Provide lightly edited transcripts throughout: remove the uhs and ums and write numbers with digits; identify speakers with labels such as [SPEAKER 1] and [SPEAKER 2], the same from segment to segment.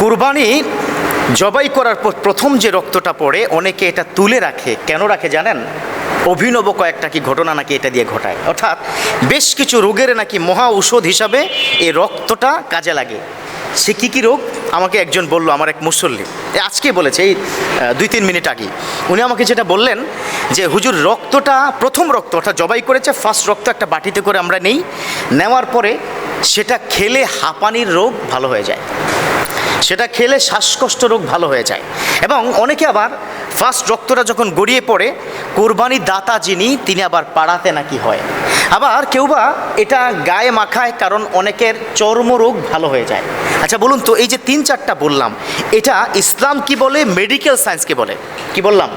[SPEAKER 1] কুরবানি জবাই করার পর প্রথম যে রক্তটা পড়ে অনেকে এটা তুলে রাখে। কেন রাখে জানেন? অভিনব কয়েকটা কি ঘটনা নাকি এটা দিয়ে ঘটায়, অর্থাৎ বেশ কিছু রোগের নাকি মহা ঔষধ হিসাবে এই রক্তটা কাজে লাগে। সে কী কী রোগ আমাকে একজন বলল, আমার এক মুসল্লি আজকে বলেছে, এই 2-3 মিনিট আগে উনি আমাকে যেটা বললেন যে হুজুর রক্তটা, প্রথম রক্ত অর্থাৎ জবাই করেছে ফার্স্ট রক্ত একটা বাটিতে করে আমরা নেই, নেওয়ার পরে সেটা খেলে হাঁপানির রোগ ভালো হয়ে যায়, সেটা খেলে শ্বাসকষ্ট রোগ ভালো হয়ে যায়। এবং অনেকে আবার ফার্স্ট রক্তটা যখন গড়িয়ে পড়ে কোরবানির দাতা যিনি তিনি আবার পাড়াতে নাকি হয়। আবার কেউ বা এটা গায়ে মাখায়, কারণ অনেকের চর্মরোগ ভালো হয়ে যায়। আচ্ছা বলুন তো, এই যে 3-4টা বললাম, এটা ইসলাম কি বলে, মেডিকেল সায়েন্স কি বলে? কি বললাম?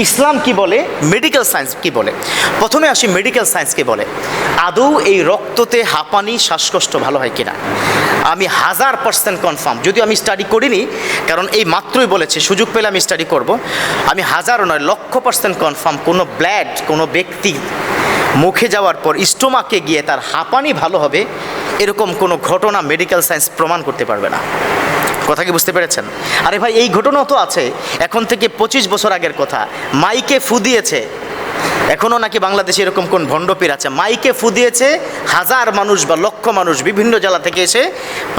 [SPEAKER 1] ইসলাম কি বলে, মেডিকেল সায়েন্স কি বলে? প্রথমে আসি মেডিকেল সায়েন্স কি বলে। আদৌ এই রক্ততে হাঁপানি শ্বাসকষ্ট ভালো হয় কিনা আমি 1000% কনফার্ম, যদিও আমি স্টাডি করিনি, কারণ এই মাত্রই বলেছে সুযোগ পেলে আমি স্টাডি করব। আমি 1000 নয় 1,00,000% কনফার্ম কোনো ব্লাড কোনো ব্যক্তি মুখে যাওয়ার পর স্টোমাকে গিয়ে তার হাঁপানি ভালো হবে এরকম কোনো ঘটনা মেডিকেল সায়েন্স প্রমাণ করতে পারবে না। কথা কি বুঝতে পেরেছেন? আরে ভাই, এই ঘটনাও তো আছে, এখন থেকে 25 বছর আগের কথা। মাইকে ফু দিয়েছে, এখনও নাকি বাংলাদেশে এরকম কোন ভণ্ডপীর আছে, মাইকে ফু দিয়েছে, 1000 মানুষ বা লক্ষ মানুষ বিভিন্ন জেলা থেকে এসে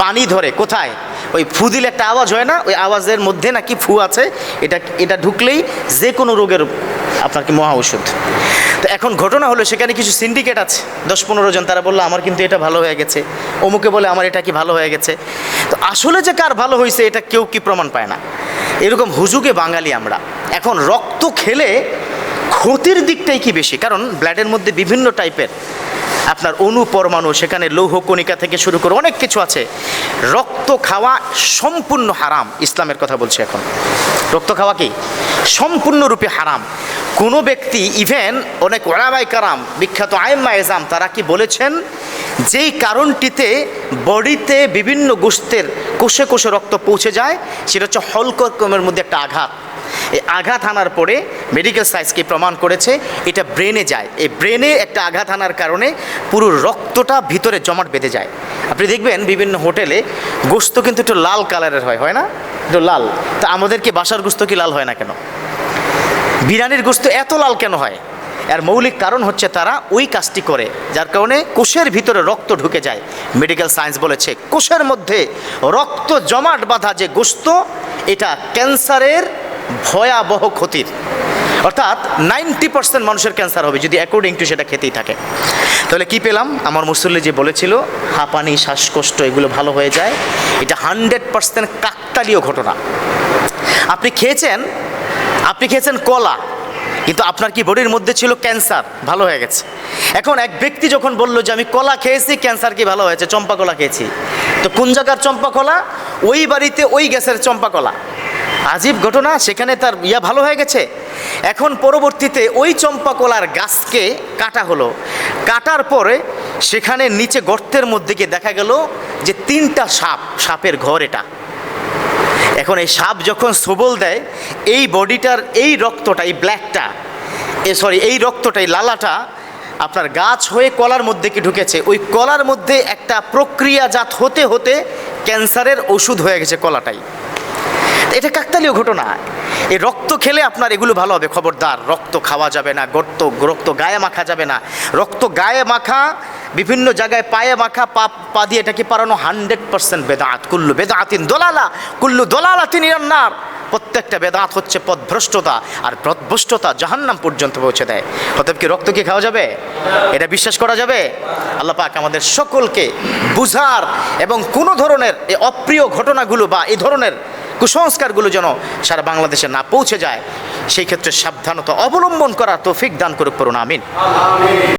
[SPEAKER 1] পানি ধরে। কোথায়? ওই ফু দিলে একটা আওয়াজ হয় না, ওই আওয়াজের মধ্যে নাকি ফু আছে, এটা ঢুকলেই যে কোনো রোগের আপনার কি মহা ওষুধ। তো এখন ঘটনা হলো সেখানে কিছু সিন্ডিকেট আছে 10-15 জন, তারা বললো আমার কিন্তু এটা ভালো হয়ে গেছে, অমুকে বলে আমার এটা কি ভালো হয়ে গেছে। তো আসলে যে কার ভালো হয়েছে এটা কেউ কি প্রমাণ পায় না। এরকম হুজুগে বাঙালি আমরা। এখন রক্ত খেলে ক্ষতির দিকটাই কি বেশি, কারণ ব্লাডের মধ্যে বিভিন্ন টাইপের আপনার অণু পরমাণু, সেখানে লৌহ কণিকা থেকে শুরু করে অনেক কিছু আছে। রক্ত খাওয়া সম্পূর্ণ হারাম, ইসলামের কথা বলছে। এখন রক্ত খাওয়া কি সম্পূর্ণরূপে হারাম। কোনো ব্যক্তি, ইভেন অনেক ওলামায়ে কেরাম, বিখ্যাত আইম্মা এজাম, তারা কি বলেছেন, যেই কারণটিতে বডিতে বিভিন্ন গোস্তের কোষে কোষে রক্ত পৌঁছে যায় সেটা হচ্ছে হলকর্কমের মধ্যে একটা আঘাত। এই আঘাত হানার পরে মেডিকেল সায়েন্সকে প্রমাণ করেছে এটা ব্রেনে যায়। এই ব্রেনে একটা আঘাত হানার কারণে পুরো রক্তটা ভিতরে জমাট বেঁধে যায়। আপনি দেখবেন বিভিন্ন হোটেলে গোস্ত কিন্তু একটু লাল কালারের হয় না? একটু লাল। তা আমাদেরকে বাসার গোস্ত কি লাল হয় না কেন? বিরিয়ানির গোস্ত এত লাল কেন হয়? এর মৌলিক কারণ হচ্ছে তারা ওই কাজটি করে, যার কারণে কোষের ভিতরে রক্ত ঢুকে যায়। মেডিকেল সায়েন্স বলেছে কোষের মধ্যে রক্ত জমাট বাঁধা যে গোস্ত, এটা ক্যান্সারের ভয়াবহ ক্ষতির, অর্থাৎ 90% মানুষের ক্যান্সার হবে যদি অ্যাকর্ডিং টু সেটা খেতেই থাকে। তাহলে কি পেলাম? আমার মুসল্লি যে বলেছিল হাঁপানি শ্বাসকষ্ট এগুলো ভালো হয়ে যায়, এটা 100% কাকতালীয় ঘটনা। আপনি খেয়েছেন কলা, কিন্তু আপনার কি বডির মধ্যে ছিল ক্যান্সার, ভালো হয়ে গেছে। এখন এক ব্যক্তি যখন বলল যে আমি কলা খেয়েছি, ক্যান্সার কি ভালো হয়েছে, চম্পা কলা খেয়েছি। তো কোন জায়গার চম্পা কলা? ওই বাড়িতে ওই গ্যাসের চম্পা কলা। আজীব ঘটনা, সেখানে তার ভালো হয়ে গেছে। এখন পরবর্তীতে ওই চম্পা কলার গাছকে কাটা হলো, কাটার পরে সেখানে নিচে গর্তের মধ্যে গিয়ে দেখা গেল যে 3টা সাপের ঘর এটা। এখন এই সাপ যখন সবল দেয়, এই বডিটার এই রক্তটা, এই ব্ল্যাকটা, এই রক্তটা, এই লালাটা আপনার গাছ হয়ে কলার মধ্যে কি ঢুকেছে, ওই কলার মধ্যে একটা প্রক্রিয়াজাত হতে হতে ক্যান্সারের ওষুধ হয়ে গেছে কলাটাই। এটা কাকতালীয় ঘটনা। এই রক্ত খেলে আপনার এগুলো ভালো হবে, খবরদার। রক্ত খাওয়া যাবে না, রক্ত গায়ে মাখা যাবে না। রক্ত গায়ে মাখা, বিভিন্ন জায়গায় পায়ে মাখা, পা দিয়ে এটাকে পারানো 100% বেদাত। কুল্লু বেদাতিন দলালা, কুল্লু দলালাতিন ইলান নার। প্রত্যেকটা বেদাত হচ্ছে পথভ্রষ্টতা, আর পথভ্রষ্টতা জাহান্নাম পর্যন্ত পৌঁছে দেয়। অতএব কি রক্ত কি খাওয়া যাবে? এটা বিশ্বাস করা যাবে? আল্লাহ পাক আমাদের সকলকে বুঝার এবং কোনো ধরনের এই অপ্রিয় ঘটনাগুলো বা এই ধরনের কুসংস্কারগুলো যেন সারা বাংলাদেশে না পৌঁছে যায়, সেই ক্ষেত্রে সাবধানতা অবলম্বন করার তৌফিক দান করুক, পড়ুন আমিন।